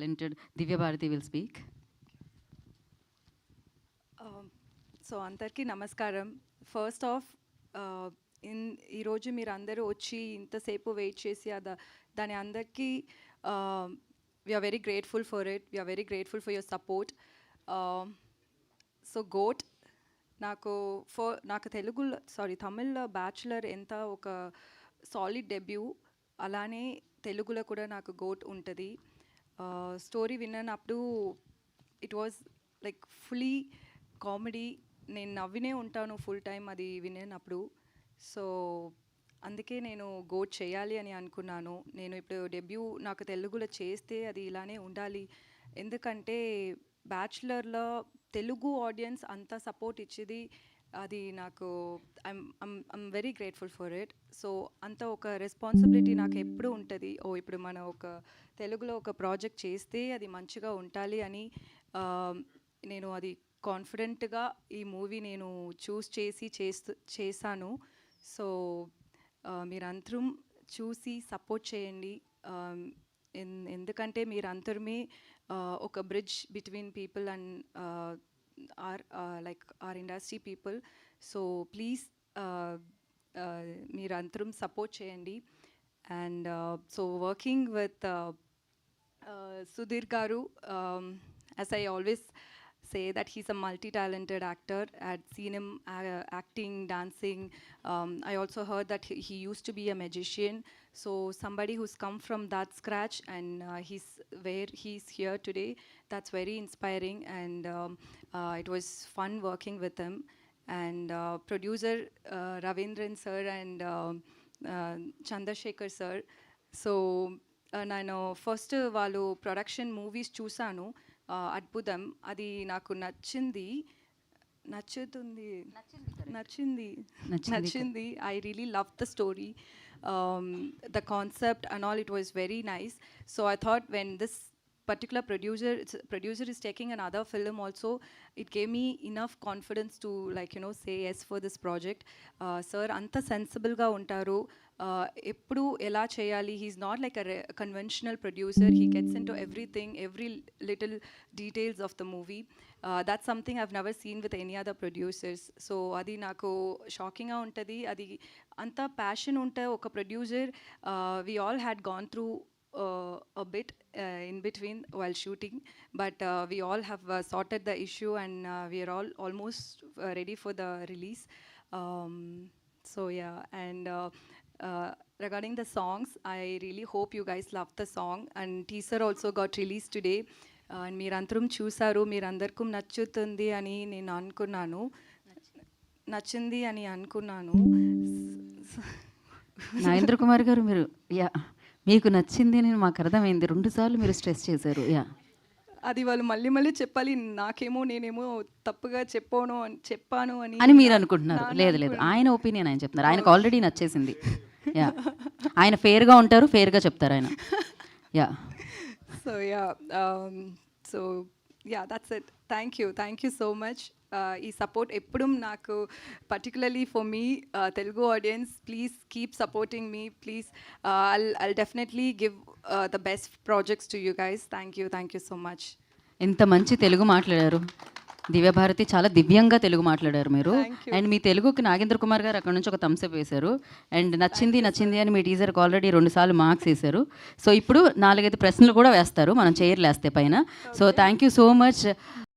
talented Divya Bharati will speak. So అందరికీ నమస్కారం. First of ఈరోజు మీరు అందరూ వచ్చి ఇంతసేపు వెయిట్ చేసి దాని అందరికీ we are very grateful for it. We are very grateful for your support. So గోట్ నాకు తమిళ్లో బ్యాచులర్ ఎంత ఒక సాలిడ్ డెబ్యూ, అలానే తెలుగులో కూడా నాకు గోట్ ఉంటుంది. స్టోరీ విన్నప్పుడు it was like fully comedy. నేను నవ్వినే ఉంటాను ఫుల్ టైం అది వినేటప్పుడు. సో అందుకే నేను గోట్ చేయాలి అని అనుకున్నాను. నేను ఇప్పుడు డెబ్యూ నాకు తెలుగులో చేస్తే అది ఇలానే ఉండాలి. ఎందుకంటే బ్యాచులర్లో తెలుగు ఆడియన్స్ అంత సపోర్ట్ ఇచ్చేది, అది నాకు I'm very grateful for it. So అంత ఒక రెస్పాన్సిబిలిటీ నాకు ఎప్పుడు ఉంటుంది. ఇప్పుడు మనం ఒక తెలుగులో ఒక ప్రాజెక్ట్ చేస్తే అది మంచిగా ఉండాలి అని నేను అది కాన్ఫిడెంట్గా ఈ మూవీ నేను చూస్ చేశాను. సో మీరందరూ చూసి సపోర్ట్ చేయండి. ఎందుకంటే మీరందరమే ఒక bridge between people and our industry people. So please మీరందరూ సపోర్ట్ చేయండి. And so working with Sudheer garu, as I always say that he's a multi-talented actor. I had seen him acting, dancing. I also heard that he used to be a magician. So somebody who's come from that scratch and he's where he's here today, that's very inspiring. And it was fun working with him. And producer Ravindran sir and Chandrasekhar sir. So నేను first వాళ్ళు production movies చూసాను, అద్భుతం. అది నాకు నచ్చింది. I really loved the story, the concept and all. It was very nice. So I thought when this particular producer is taking another film also, it gave me enough confidence to say yes for this project. Sir anta sensible ga untaru, eppudu ela cheyali. He's not like a conventional producer. He gets into everything, every little details of the movie. That's something I've never seen with any other producers. So adi naku shocking ga untadi. Adi anta passion unta oka producer. We all had gone through a bit in between while shooting, but we all have sorted the issue and we are all almost ready for the release. So yeah, and regarding the songs, I really hope you guys love the song. And teaser also got released today, and మీరందరం చూసారు. మీరందరికీ నచ్చుతుంది అని నేను అనుకున్నాను, నచ్చింది అని అనుకున్నాను. నాగేంద్ర కుమార్ గారు, మీరు మీకు నచ్చింది అని మాకు అర్థమైంది. 2 సార్లు మీరు స్ట్రెస్ చేశారు. అది వాళ్ళు మళ్ళీ మళ్ళీ చెప్పాలి. నేనేమో తప్పుగా చెప్పాను అని మీరు అనుకుంటున్నారు. లేదు, ఆయన ఒపీనియన్ ఆయన చెప్తున్నారు. ఆయనకు ఆల్రెడీ నచ్చేసింది. ఆయన ఫేర్గా ఉంటారు, ఫేర్గా చెప్తారు ఆయన. So that's it. Thank you so much. ఈ సపోర్ట్ ఎప్పుడు నాకు, particularly for me Telugu audience, please keep supporting me. Please I'll definitely give the best projects to you guys. Thank you so much. ఎంత మంచి తెలుగు మాట్లాడారు దివ్య భారతి, చాలా దివ్యంగా తెలుగు మాట్లాడారు మీరు. అండ్ మీ తెలుగుకి నాగేంద్ర కుమార్ గారు అక్కడ నుంచి ఒక థమ్స్అప్ వేశారు. అండ్ నచ్చింది అని మీ టీజర్కి ఆల్రెడీ 2 సార్లు మార్క్స్ వేశారు. సో ఇప్పుడు 4-5 ప్రశ్నలు కూడా వేస్తారు మనం చైర్లు వేస్తే పైన. So thank you so much.